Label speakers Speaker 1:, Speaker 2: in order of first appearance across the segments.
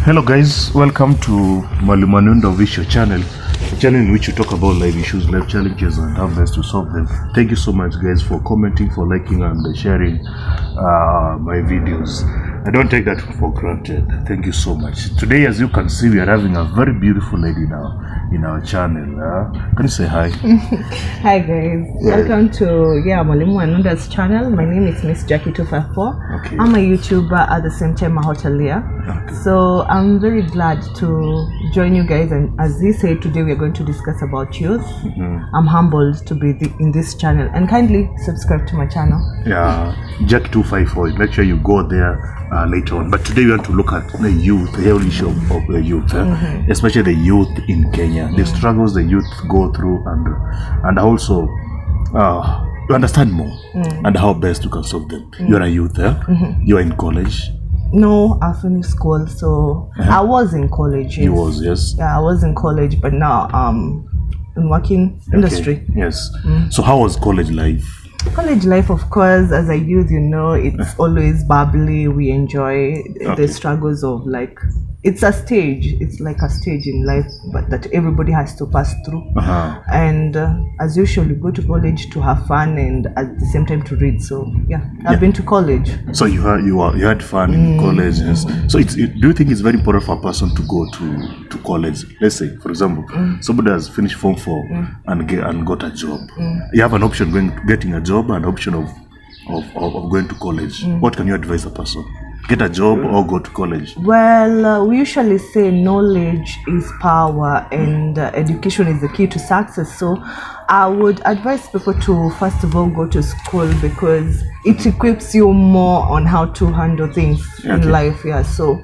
Speaker 1: Hello guys, welcome to Manundo Visual channel, a channel in which we talk about life issues, life challenges and how best to solve them. Thank you so much guys for commenting, for liking and sharing my videos. I don't take that for granted. Thank you so much. Today, as you can see, we are having a very beautiful lady now in our channel. Can you say hi?
Speaker 2: Hi guys, welcome to Mwalimu Anunda's channel. My name is Miss Jackie 254.
Speaker 1: Okay.
Speaker 2: I'm a YouTuber at the same time a hotelier.
Speaker 1: Okay.
Speaker 2: So I'm very glad to join you guys, and as they say, today we are going to discuss about youth. I'm humbled to be in this channel, and kindly subscribe to my channel. Yeah,
Speaker 1: Jackie 254. Make sure you go there later on. But today we want to look at the youth, the whole issue of the youth, especially the youth in Kenya, the struggles the youth go through, and also to understand more and how best you can solve them. You're a youth, you're in college.
Speaker 2: No, I finished school, so I was in college. Yes.
Speaker 1: You was, yes.
Speaker 2: Yeah, I was in college, but now in working industry.
Speaker 1: Yes. So how was college life?
Speaker 2: College life, of course, as a youth, you know, it's always bubbly. We enjoy the struggles of, like, it's a stage. It's like a stage in life, but that everybody has to pass through. And as usual, you go to college to have fun and at the same time to read. So yeah, I've been to college.
Speaker 1: So you had fun in college. Yes. So do you think it's very important for a person to go to college? Let's say, for example, somebody has finished Form 4 and got a job. You have an option getting a job and option of going to college. What can you advise a person? Get a job or go to college?
Speaker 2: Well, we usually say knowledge is power, and education is the key to success. So I would advise people to first of all go to school, because it equips you more on how to handle things in life. Yeah. So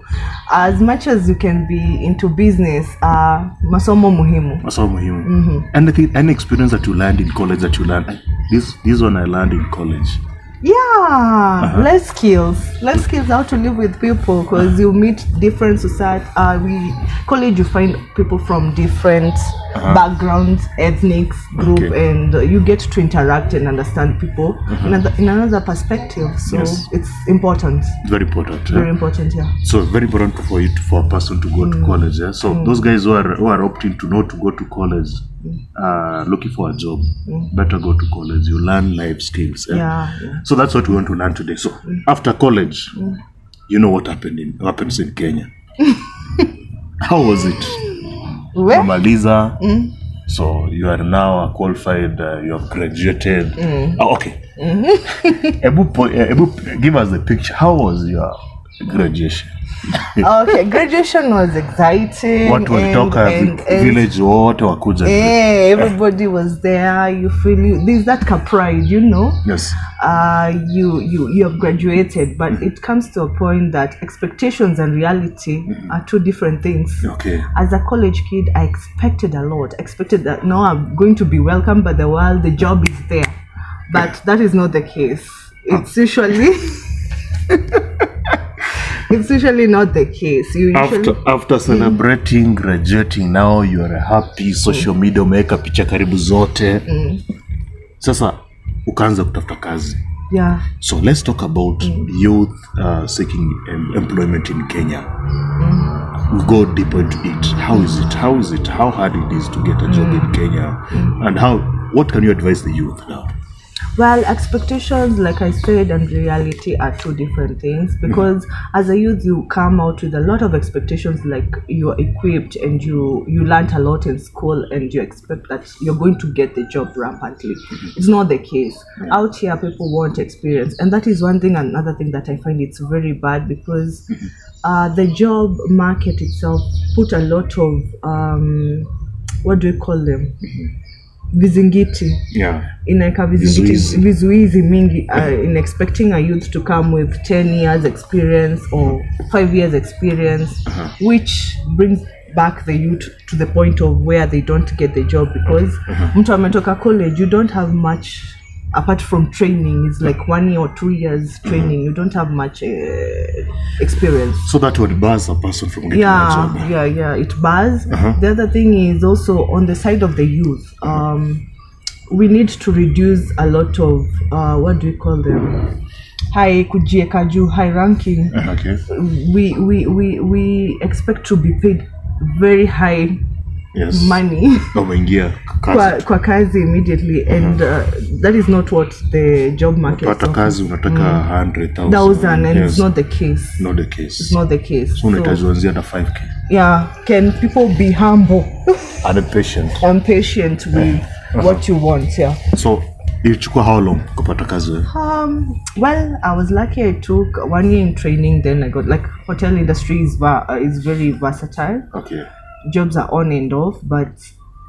Speaker 2: as much as you can be into business, masomo muhimu. Masomo
Speaker 1: muhimu. And any experience that you learned in college that you learned, this one I learned in college.
Speaker 2: Yeah, life skills how to live with people, because you meet different society. College, you find people from different backgrounds, ethnic group, and you get to interact and understand people in another perspective. So it's important.
Speaker 1: Very important.
Speaker 2: Very important. Yeah.
Speaker 1: So very important for a person to go to college. Yeah. So those guys who are opting to not to go to college, looking for a job, better go to college. You learn life skills. Yeah? So that's what we want to learn today. So after college, you know what happens in Kenya. How was it?
Speaker 2: Well,
Speaker 1: Maliza, so you are now a qualified, you have graduated. Okay. Give us the picture. How was your graduation?
Speaker 2: Okay, graduation was exciting.
Speaker 1: What was talk village? What wakuja?
Speaker 2: Everybody was there. You feel there's that pride, you know.
Speaker 1: Yes.
Speaker 2: You have graduated, but it comes to a point that expectations and reality are two different things.
Speaker 1: Okay.
Speaker 2: As a college kid, I expected a lot. Expected that no, I'm going to be welcomed by the world. The job is there, but that is not the case. It's usually. It's usually not the case.
Speaker 1: After celebrating graduating, now you are happy. Social media umeweka picha karibu zote. Sasa ukaanza kutafuta kazi.
Speaker 2: Yeah.
Speaker 1: So let's talk about youth seeking employment in Kenya. We go deeper into it. How is it? How hard it is to get a job in Kenya, and what can you advise the youth now?
Speaker 2: Well, expectations, like I said, and reality are two different things, because as a youth, you come out with a lot of expectations, like you're equipped and you learned a lot in school and you expect that you're going to get the job rampantly. It's not the case. Out here, people want experience, and that is one thing. Another thing that I find it's very bad, because the job market itself put a lot of, what do we call them? Vizingiti. Inaika vizuizi mingi in expecting a youth to come with 10 years experience or 5 years experience, which brings back the youth to the point of where they don't get the job, because mtu ametoka college, you don't have much apart from training. It's like 1 year or 2 years training. You don't have much experience.
Speaker 1: So that would buzz a person from getting a job.
Speaker 2: Yeah, it buzz. The other thing is also on the side of the youth. We need to reduce a lot of what do we call them? high kujieka juu, high ranking.
Speaker 1: Okay.
Speaker 2: We expect to be paid very high money kwa kazi immediately, and that is not what the job market is.
Speaker 1: Pata kazi unataka
Speaker 2: 100,000 and it's not the case. It's not the case.
Speaker 1: So unatazuanzia na 5k.
Speaker 2: Yeah, can people be humble
Speaker 1: and
Speaker 2: patient with what you want? Yeah.
Speaker 1: So it took how long kupata kazi?
Speaker 2: Well, I was lucky. I took 1 year in training, then I got, like, hotel industry is very versatile.
Speaker 1: Okay.
Speaker 2: Jobs are on and off, but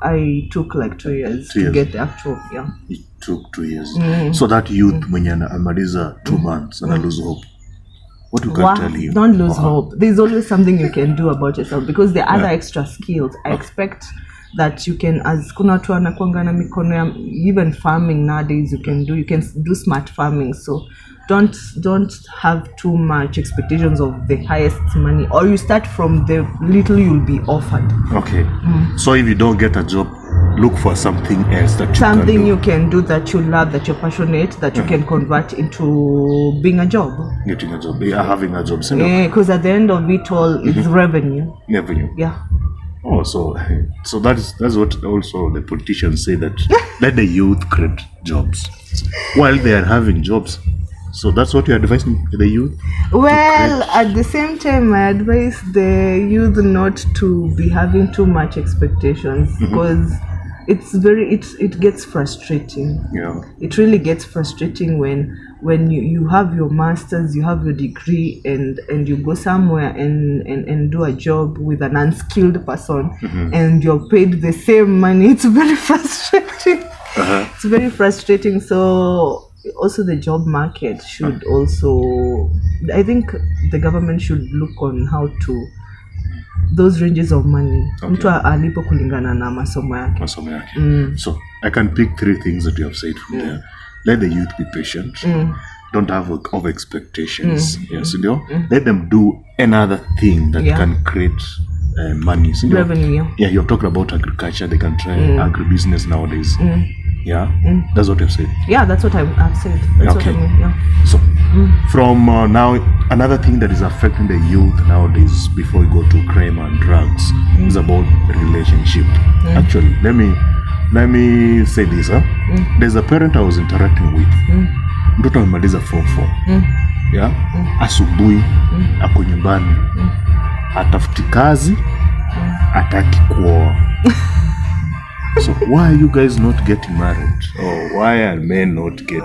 Speaker 2: I took like 2 years to get the actual. Yeah.
Speaker 1: It took 2 years. So that youth mwenye amaliza 2 months and I lose hope. What you can tell you?
Speaker 2: Don't lose hope. There's always something you can do about yourself, because there are other extra skills. I expect that you can, as kuna watu wanakuanga na mikono ya, even farming nowadays you can do smart farming. So don't have too much expectations of the highest money, or you start from the little you'll be offered.
Speaker 1: Okay. So if you don't get a job, look for something else that
Speaker 2: you can do that you love, that you're passionate, that you can convert into being a job.
Speaker 1: Getting a job, having a job.
Speaker 2: Yeah, because at the end of it all, it's revenue. Yeah.
Speaker 1: Oh, so that's what also the politicians say, that let the youth create jobs while they are having jobs. So that's what you're advising the youth?
Speaker 2: Well, at the same time, I advise the youth not to be having too much expectations, because it gets frustrating.
Speaker 1: Yeah.
Speaker 2: It really gets frustrating when you have your masters, you have your degree, and you go somewhere and do a job with an unskilled person, and you're paid the same money. It's very frustrating. It's very frustrating. So also the job market should also, I think the government should look on how to those ranges of money. Mtu alipo kulingana na masomo yake.
Speaker 1: So I can pick 3 things that you have said from there. Let the youth be patient. Don't have over expectations. Yes, let them do another thing that can create money.
Speaker 2: Revenue.
Speaker 1: Yeah, you're talking about agriculture. They can try agribusiness nowadays. Yeah, that's what you've said.
Speaker 2: Yeah, that's what I've said. That's what I mean. Yeah.
Speaker 1: So from now, another thing that is affecting the youth nowadays, before we go to crime and drugs, is about relationship. Actually, let me say this. There's a parent I was interacting with. Mtoto amemaliza form 4. Yeah, asubuhi ako nyumbani, atafuti kazi, ataki kuoa. So why are you guys not getting married? Or why are men not getting?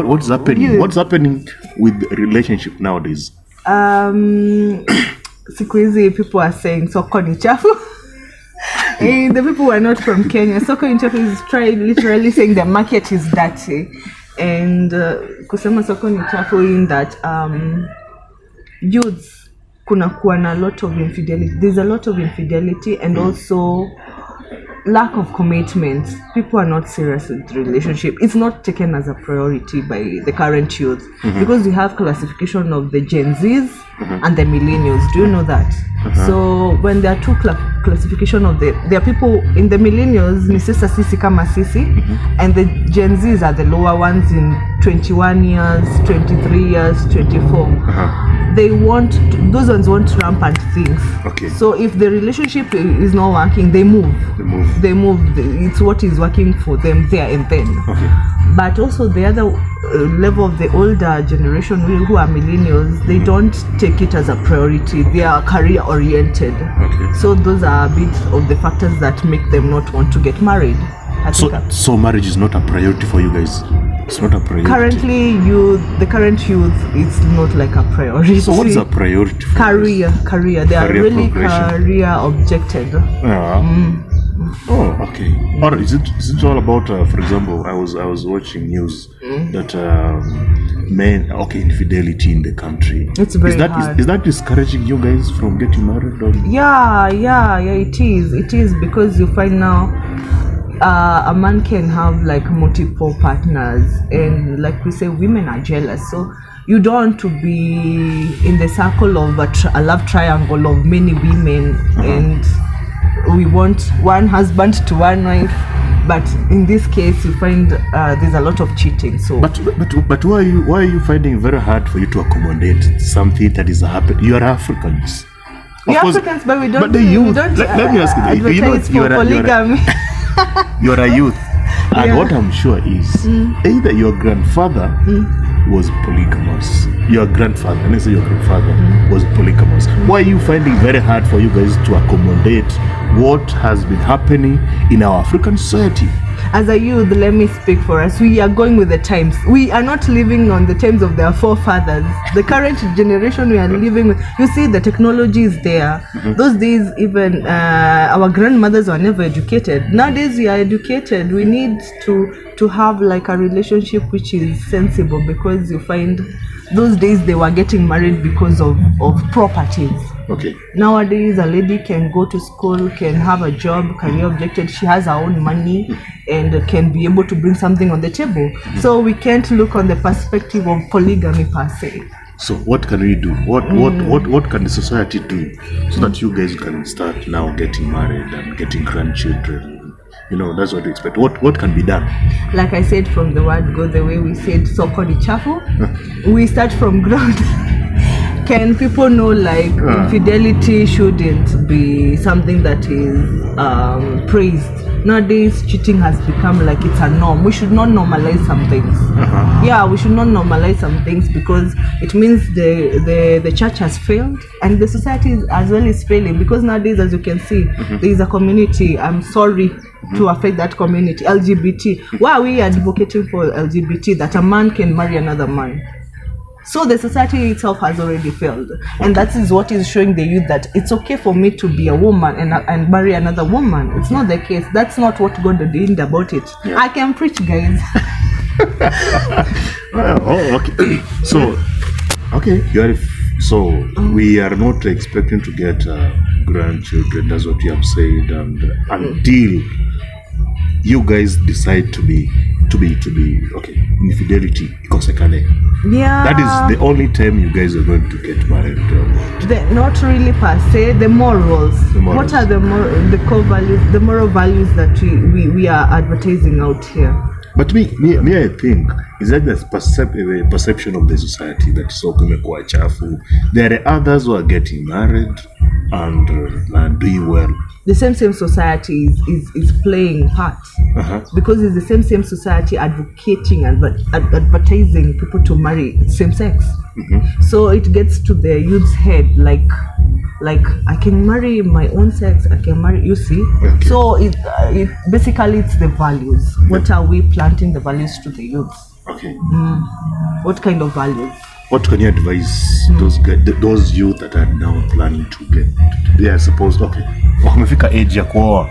Speaker 1: What's happening? What's happening with relationship nowadays?
Speaker 2: Siku hizi people are saying soko ni chafu. The people who are not from Kenya, soko ni chafu is literally saying the market is dirty, and kusema soko ni chafu in that youths kuna kuwa na lot of infidelity. There's a lot of infidelity, and also lack of commitment. People are not serious with the relationship. It's not taken as a priority by the current youth, because we have classification of the Gen Zs and the millennials. Do you know that? So when there are two classification of there are people in the millennials, ni sisa sisi kama sisi, and the Gen Zs are the lower ones in 21 years, 23 years, 24. They want those ones want rampant things. Okay. So if the relationship is not working, they move. It's what is working for them there and then. Okay. But also the other level of the older generation who are millennials, they don't take it as a priority. They are career oriented. Okay. So those are a bit of the factors that make them not want to get married.
Speaker 1: So marriage is not a priority for you guys? It's not a priority.
Speaker 2: Currently, the current youth, it's not like a priority.
Speaker 1: So what is a priority for
Speaker 2: career. They are really career objected.
Speaker 1: Oh, okay. Or is it all about? For example, I was watching news that men, infidelity in the country.
Speaker 2: It's very hard.
Speaker 1: Is that discouraging you guys from getting married? Or?
Speaker 2: Yeah. It is because you find now. A man can have like multiple partners, and like we say, women are jealous. So you don't want to be in the circle of a love triangle of many women, and we want one husband to one wife. But in this case, you find there's a lot of cheating. So,
Speaker 1: but why are you finding it very hard for you to accommodate something that is happening? You are Africans.
Speaker 2: We're Africans, but we don't.
Speaker 1: But the youth.
Speaker 2: Let
Speaker 1: me ask you. You know,
Speaker 2: polygamy.
Speaker 1: You're a youth, and what I'm sure is either your grandfather was polygamous. Your grandfather, let's say your grandfather was polygamous. Why are you finding it very hard for you guys to accommodate what has been happening in our African society?
Speaker 2: As a youth, let me speak for us. We are going with the times. We are not living on the times of their forefathers. The current generation we are living with, you see, the technology is there. Those days, even our grandmothers were never educated. Nowadays, we are educated. We need to have like a relationship which is sensible, because you find those days they were getting married because of properties.
Speaker 1: Okay.
Speaker 2: Nowadays, a lady can go to school, can have a job, can be objected. She has her own money and can be able to bring something on the table. So we can't look on the perspective of polygamy per se.
Speaker 1: So what can we do? What can the society do so that you guys can start now getting married and getting grandchildren? You know, that's what we expect. What can be done?
Speaker 2: Like I said, from the word go, the way we said soko ni chafu, we start from ground. Can people know like infidelity shouldn't be something that is praised? Nowadays, cheating has become like it's a norm. We should not normalize some things. Yeah, we should not normalize some things, because it means the church has failed and the society as well is failing. Because nowadays, as you can see, there is a community. I'm sorry to affect that community, LGBT. Why are we advocating for LGBT, that a man can marry another man? So the society itself has already failed, and that is what is showing the youth that it's okay for me to be a woman and marry another woman. It's not the case. That's not what God ordained about it. Yeah. I can preach, guys.
Speaker 1: Okay. So we are not expecting to get grandchildren. That's what you have said, and until you guys decide to be okay, infidelity,
Speaker 2: yeah,
Speaker 1: that is the only time you guys are going to get married.
Speaker 2: Not really per se. The morals. What are the core values, the moral values that we are advertising out here?
Speaker 1: But me I think is that the perception of the society that so kumekuwa chafu. There are others who are getting married and doing well.
Speaker 2: The same society is playing part, because it's the same society advocating and advertising people to marry same sex. So it gets to the youth's head like I can marry my own sex, I can marry, you see. Okay. So it basically it's the values. What are we planting the values to the youths?
Speaker 1: Okay.
Speaker 2: What kind of values?
Speaker 1: What can you advise those youth that are now planning to get? They are supposed, okay, wamefika age ya kuoa.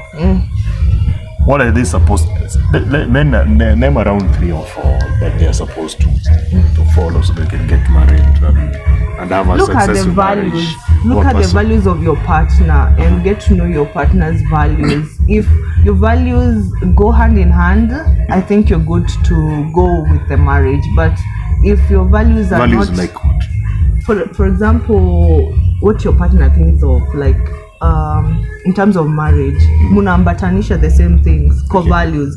Speaker 1: What are they supposed to name around 3 or 4 that they are supposed to follow so they can get married and have a successful marriage?
Speaker 2: Look at the values of your partner and get to know your partner's values. If your values go hand in hand, I think you're good to go with the marriage. But if your values are not,
Speaker 1: like what?
Speaker 2: For example, what your partner thinks of, like in terms of marriage, munaambatanisha the same things, core values,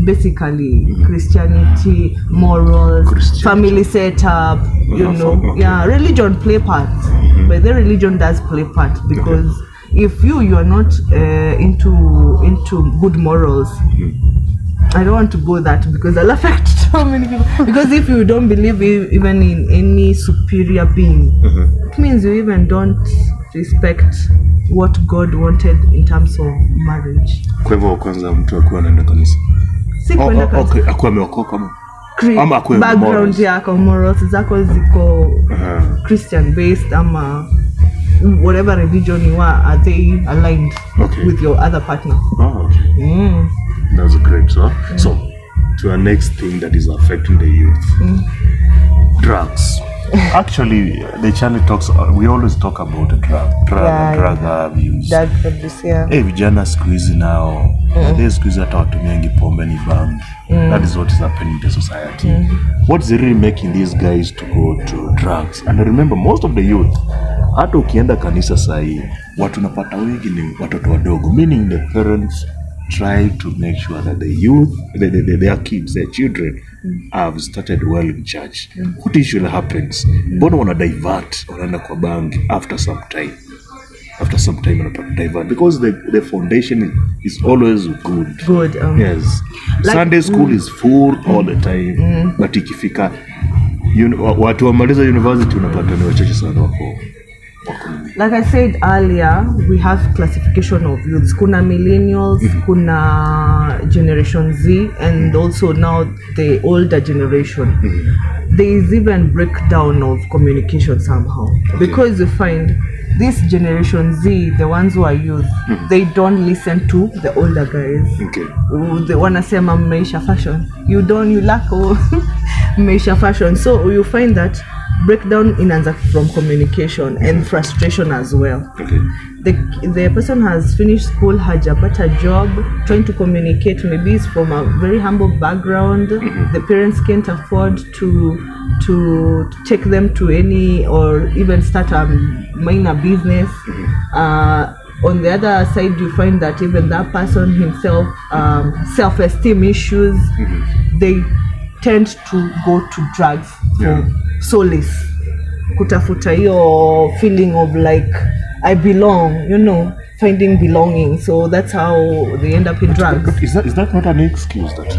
Speaker 2: basically Christianity, morals, family setup, you know, yeah, religion play part, but the religion does play part, because if you are not into good morals, I don't want to go that, because I'll affect so many people. Because if you don't believe even in any superior being, it means you even don't respect what God wanted in terms of marriage.
Speaker 1: Kwa hivyo kwanza mtu akuwa anaenda kanisa.
Speaker 2: Si kwenda kanisa.
Speaker 1: Okay, akuwa ameokoka
Speaker 2: ama akuwa background yako, morals zako ziko Christian based ama whatever religion you are they aligned with your other partner?
Speaker 1: Oh, okay. That's great. So to our next thing that is affecting the youth, drugs. Actually, the channel talks. We always talk about drug abuse.
Speaker 2: Drug abuse, yeah.
Speaker 1: Hey, vijana siku hizi now. They siku hizi hata watumiangi pombe ni bang. That is what is happening in the society. What's really making these guys to go to drugs? And remember, most of the youth, hata ukienda kanisa sahi, watu napata wengi ni watoto wadogo, meaning the parents try to make sure that the youth, their kids, their children have started well in church. What usually happens? Mbona wana divert, wanaenda kwa bangi after some time. After some time wanapata divert because the foundation is always good. Yes. Like, Sunday school is full all the time. But ikifika watu wamaliza university unapata ni wachache sana wako.
Speaker 2: Like I said earlier, we have classification of youths. Kuna millennials, kuna Generation Z, and also now the older generation. There is even breakdown of communication somehow. Because you find this Generation Z, the ones who are youth, they don't listen to the older guys. They wanna say maisha fashion. You lack maisha fashion. So you find that breakdown inaanza from communication and frustration as well. The person has finished school, hajapata job, trying to communicate, maybe it's from a very humble background. The parents can't afford to take them to any or even start a minor business. On the other side, you find that even that person himself, self-esteem issues, they tend to go to drugs for solace, kutafuta hiyo feeling of like I belong, finding belonging. So that's how they end up in drugs.
Speaker 1: But is that not an excuse that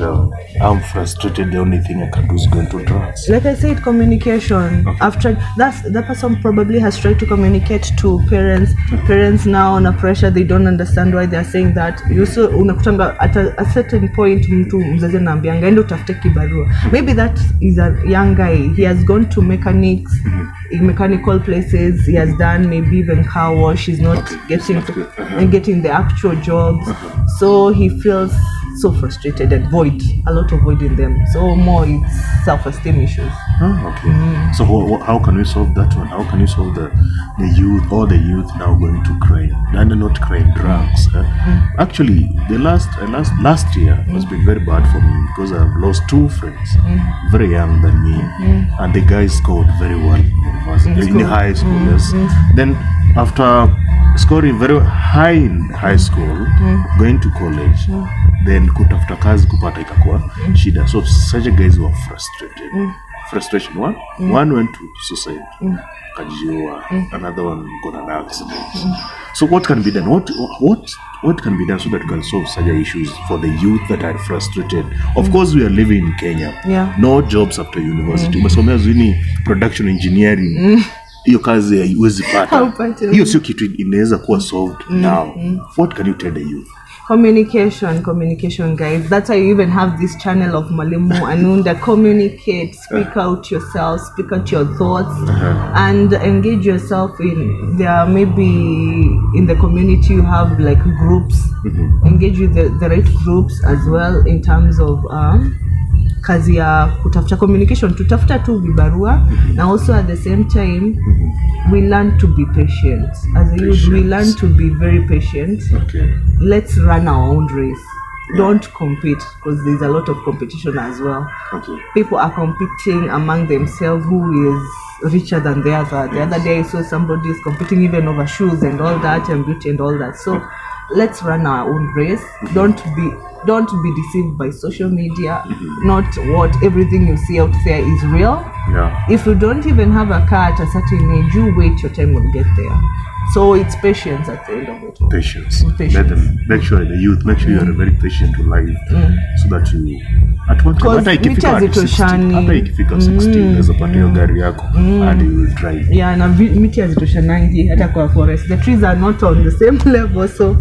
Speaker 1: I'm frustrated, the only thing I can do is go into drugs?
Speaker 2: Like I said, communication. After that person probably has tried to communicate to parents. Parents now under pressure, they don't understand why they are saying that. You so unakutanga at a certain point mtu mzazi anaambianga enda utafute kibarua. Maybe that is a young guy. He has gone to mechanics, in mechanical places. He has done maybe even car wash. He's not getting the actual jobs. So he feels so frustrated and a lot of void in them. So more it's self-esteem issues.
Speaker 1: So how can we solve that one? How can you solve the youth now going to crime and not crime, drugs? Actually, the last year has been very bad for me because I've lost two friends, very young than me, and the guys scored very well in high school. Yes. Then after scoring very high in high school, going to college, then kutafuta kazi kupata ikakuwa shida. So such guys were frustrated. Frustration one went to suicide, kajiua, another one got an accident. So what can be done? What can be done so that we can solve such issues for the youth that are frustrated? Of course, we are living in Kenya. No jobs after university. Umesomea zini production engineering. Hiyo kazi haiwezi pata. Hiyo sio kitu inaweza kuwa solved now. What can you tell the youth? Communication, guys. That's why you even have this channel of Mwalimu Anunda. Communicate, speak out yourself, speak out your thoughts, and engage yourself in there. Maybe in the community you have like groups. Engage with the right groups as well in terms of kazi ya kutafuta communication, tutafuta tu vibarua, na also at the same time we learn to be patient. As a youth, we learn to be very patient. Let's run our own race. Don't compete, because there's a lot of competition as well. People are competing among themselves, who is richer than the other. The other day I saw somebody is competing even over shoes and all that, and beauty and all that. So let's run our own race. Don't be deceived by social media. Not what everything you see out there is real. If you don't even have a car at a certain age, you wait, your time will get there. So it's patience at the end of it. Patience. Let them make sure the youth, make sure you are very patient to life, so that you at one time hata ikifika 60 unaweza pata hiyo gari yako and you will drive. Yeah, na miti hazitoshanangi hata kwa forest. The trees are not on the same level, so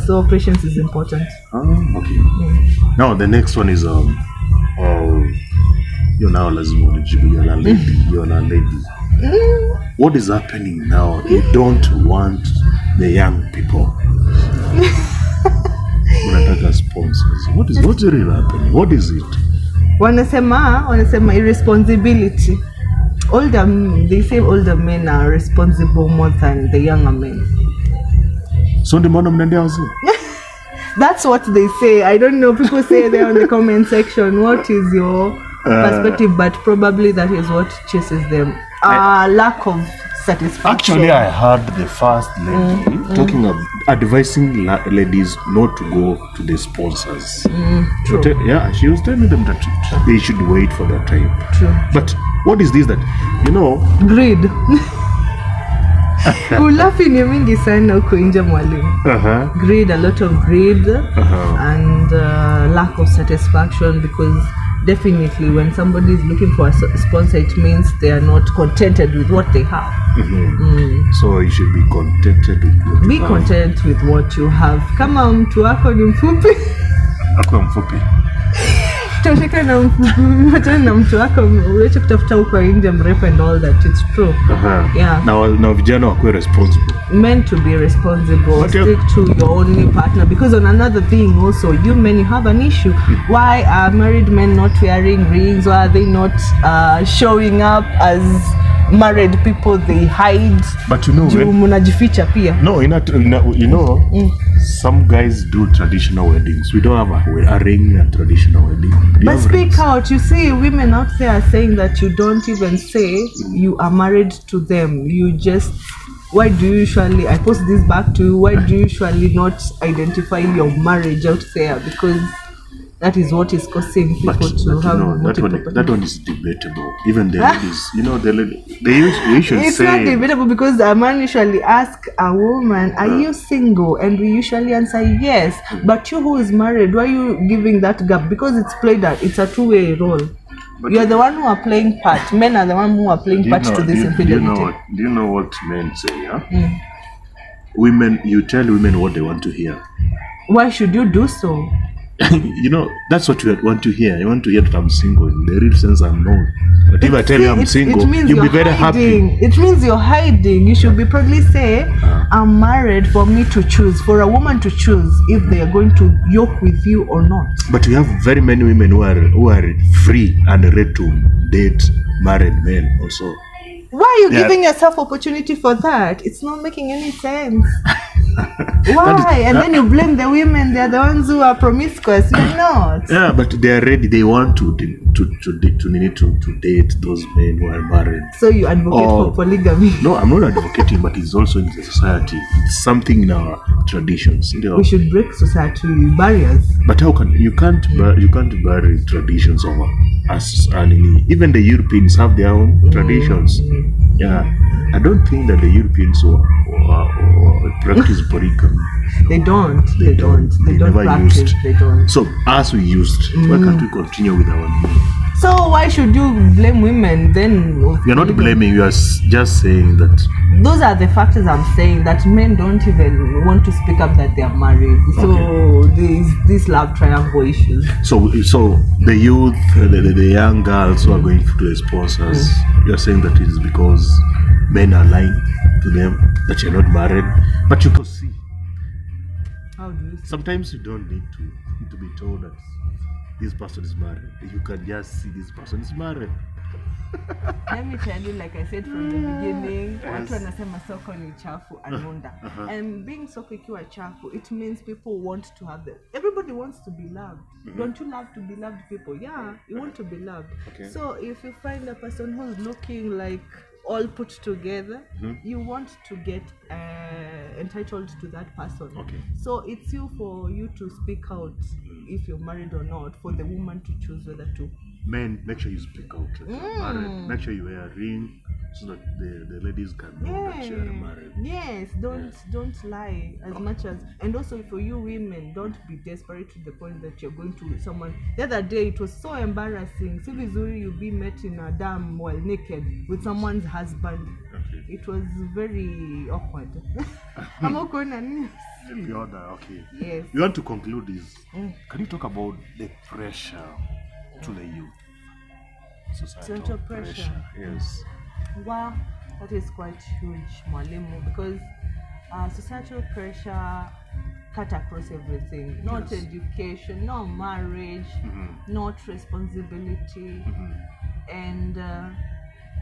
Speaker 1: so patience is important. Now the next one is you're now lazima ujibu, you're a lady. What is happening now? You don't want the young people. Unataka sponsors. What's really happening? What is it? Wanasema irresponsibility. They say older men are responsible more than the younger men. So the man mnaendea wazee? That's what they say. I don't know. People say there on the comment section. What is your perspective? But probably that is what chases them. Lack of
Speaker 2: satisfaction.
Speaker 1: Actually, I heard the first lady talking about advising ladies not to go to the sponsors.
Speaker 2: True.
Speaker 1: Yeah, she was telling them that they should wait for their time.
Speaker 2: True.
Speaker 1: But what is this that,
Speaker 2: greed. Ulafi ni mingi sana huko nje mwalimu. Greed, a lot of greed, and lack of satisfaction, because definitely when somebody is looking for a sponsor, it means they are not contented with what they have.
Speaker 1: So you should be contented with what
Speaker 2: you have. Content with what you have. Kama mtu wako ni mfupi,
Speaker 1: ako mfupi,
Speaker 2: tosheka na mfupi, na mtu wako uache kutafuta huko nje mrefu and all that. It's true. Yeah. Now vijana wako responsible. Meant to be responsible. Stick to your only partner, because on another thing also, you men, you have an issue. Why are married men not wearing rings? Why are they not showing up as married people? They hide. But munajificha pia.
Speaker 1: No, some guys do traditional weddings. We don't have a ring at traditional wedding.
Speaker 2: But speak out. You see, women out there are saying that you don't even say you are married to them. You just, why do you usually, I post this back to you, why do you usually not identify your marriage out there? Because that is what is causing people to have
Speaker 1: that one is debatable. Even the ladies, they usually
Speaker 2: it's
Speaker 1: say...
Speaker 2: It's not debatable, because a man usually asks a woman, are you single? And we usually answer yes. But you who is married, why are you giving that gap? Because it's played out. It's a two-way role. But you're the one who are playing part. Men are the one who are playing part to this infidelity.
Speaker 1: Do you know what men say? Women, you tell women what they want to hear.
Speaker 2: Why should you do so?
Speaker 1: That's what you want to hear. You want to hear that I'm single. In the real sense, I'm not. But if I tell you I'm single, you'll be very happy.
Speaker 2: It means you're hiding. You should be proudly say, I'm married, for me to choose. For a woman to choose if they are going to yoke with you or not.
Speaker 1: But we have very many women who are free and ready to date married men also.
Speaker 2: Why are you giving yourself opportunity for that? It's not making any sense. Why? And then you blame the women. They're the ones who are promiscuous. You're not.
Speaker 1: Yeah, but they are ready. They want to date those men who are married.
Speaker 2: So you advocate for polygamy?
Speaker 1: No, I'm not advocating, but it's also in the society. It's something in our traditions.
Speaker 2: We should break society barriers.
Speaker 1: But how can you can't bury traditions over us? Even the Europeans have their own traditions. Yeah, I don't think that the Europeans practice polygamy.
Speaker 2: They don't. They don't
Speaker 1: never
Speaker 2: practice.
Speaker 1: Used.
Speaker 2: They don't.
Speaker 1: So as we used, why can't we continue with our men?
Speaker 2: So why should you blame women then?
Speaker 1: You're not blaming. You are just saying that.
Speaker 2: Those are the factors I'm saying, that men don't even want to speak up that they are married. So there's this love triangle issues.
Speaker 1: So the youth, the young girls who are going to the sponsors, you're saying that it is because men are lying to them that you're not married. But you can see.
Speaker 2: How do you see?
Speaker 1: Sometimes you don't need to be told that this person is married. You can just see this person is married.
Speaker 2: Let me tell you, like I said from the beginning, watu wanasema soko ni chafu anunda. And being soko ikiwa chafu, it means people want to have everybody wants to be loved. Don't you love to be loved, people? Yeah, you want to be loved. So if you find a person who's looking like all put together, you want to get entitled to that person. So it's for you to speak out if you're married or not, for the woman to choose whether to.
Speaker 1: Men, make sure you speak out that you're married. Make sure you wear a ring so that the ladies can know that you're married.
Speaker 2: Yes, don't lie as much as. And also for you women, don't be desperate to the point that you're going to someone. The other day it was so embarrassing. So vizuri you be met in a dam while naked with someone's husband. It was very awkward. I'm okay. Yes.
Speaker 1: You want to conclude this? Can you talk about the pressure to the youth?
Speaker 2: Societal pressure.
Speaker 1: Yes.
Speaker 2: Wow, that is quite huge, Mwalimu, because societal pressure cut across everything. Not education, not marriage, not responsibility. And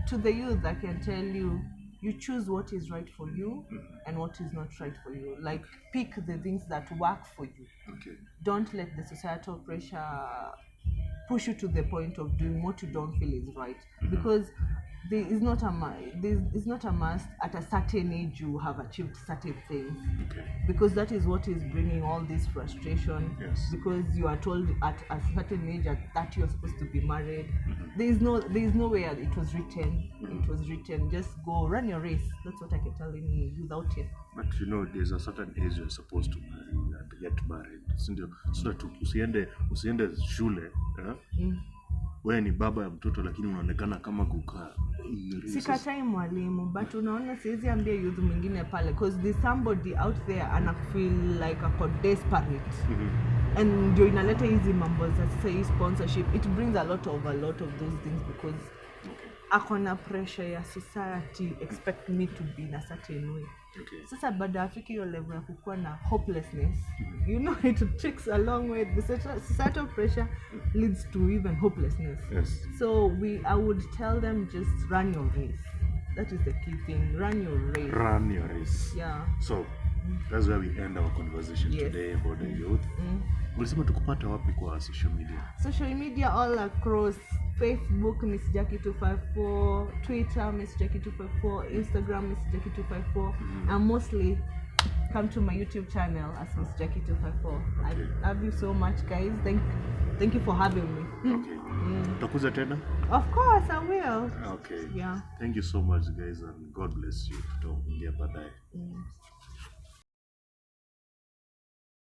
Speaker 2: to the youth, I can tell you, you choose what is right for you and what is not right for you. Like, pick the things that work for you. Don't let the societal pressure push you to the point of doing what you don't feel is right. Because it's not a must at a certain age you have achieved certain things.
Speaker 1: Okay.
Speaker 2: Because that is what is bringing all this frustration.
Speaker 1: Yes.
Speaker 2: Because you are told at a certain age, at 30 you're supposed to be married.
Speaker 1: Mm-hmm.
Speaker 2: There is no way it was written. It was written, just go run your race. That's what I can tell you without it.
Speaker 1: But you know, there's a certain age you're supposed to marry and get married. So that usiende shule, wewe ni baba ya mtoto lakini unaonekana kama kukaa.
Speaker 2: Sikatai mwalimu, but unaona siwezi ambia youth mwingine pale because there's somebody out there ana feel like a desperate. And ndio inaleta hizi mambo za sasa hii sponsorship. It brings a lot of those things because akona pressure ya society expect me to be in a certain way.
Speaker 1: Okay.
Speaker 2: Sasa baada afiki hiyo level ya kukuwa na hopelessness, you know it takes a long way. The societal pressure leads to even hopelessness.
Speaker 1: Yes.
Speaker 2: So I would tell them just run your race. That is the key thing. Run your race.
Speaker 1: Run your race.
Speaker 2: Yeah.
Speaker 1: So that's where we end our conversation today about the youth. Ulisema tukupata wapi kwa social media? Social media all across. Facebook Miss Jackie 254, Twitter Miss Jackie 254, Instagram Miss Jackie 254, and mostly come to my YouTube channel as Miss Jackie 254. Okay. I love you so much, guys. Thank you for having me. Okay. Utakuja tena?
Speaker 2: Of course I will.
Speaker 1: Okay.
Speaker 2: Yeah.
Speaker 1: Thank you so much, guys, and God bless you. Tutaongea baadaye.